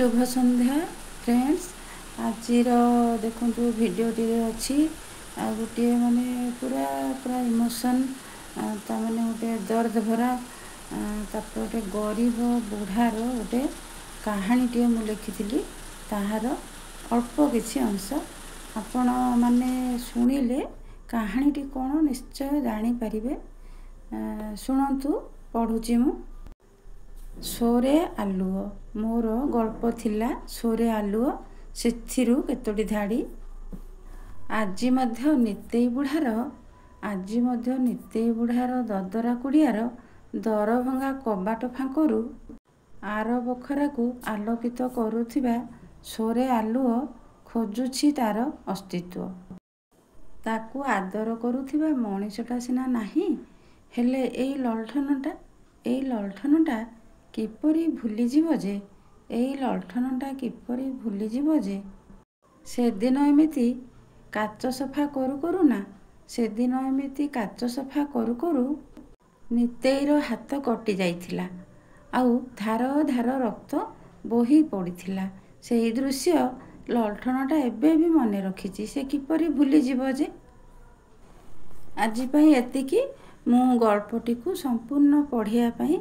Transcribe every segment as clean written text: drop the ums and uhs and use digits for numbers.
शुभ संध्या friends. आज देखो भिडटे अच्छी गोटे माने पूरा पूरा इमोशन ताने गोटे दर्द भरा गोटे गरीब बुढ़ार गोटे कहानीटे मु लिखी ताहार अल्प किछि अंश आपण माने शुणिले कहानीटी कौन निश्चय जानीपारे। शुणु पढ़ुची मु। सोरे आलुओ मोर गल्प थिला सोरे आलुओ सेथिरु केतोटी धाड़ी। आज मध्य नितेई बुढ़ार ददरा कुड़ियार दरभंगा कबाट फांकरू आर बखरा को आलोकित करुथिबा सोरे आलुओ खोजुछि तार अस्तित्व। ताकू आदर करुथिबा मनीषटा सिना नाही, हेले एई ललठनटा किपरि भूलीजिव जे एई ललठनटा किपरि भूलीजिव जे सेदिन एमिति काच सफा करू करू ना सेदिन एमिति काच सफा करू करू नितेईर हाथ कटि जाइथिला आउ धार धार रक्त बोही पड़िथिला। सेई दृश्य ललठनटा एबे भी मने रखिछि। से किपरि भूलीजिव जे। आज पई एतिकी मु गल्पटी को संपूर्ण पढ़िया पई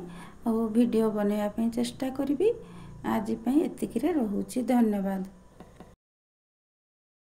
और वीडियो बनैया पई चेष्टा करिबी। आज पई एतिकी रे रहुछि। धन्यवाद।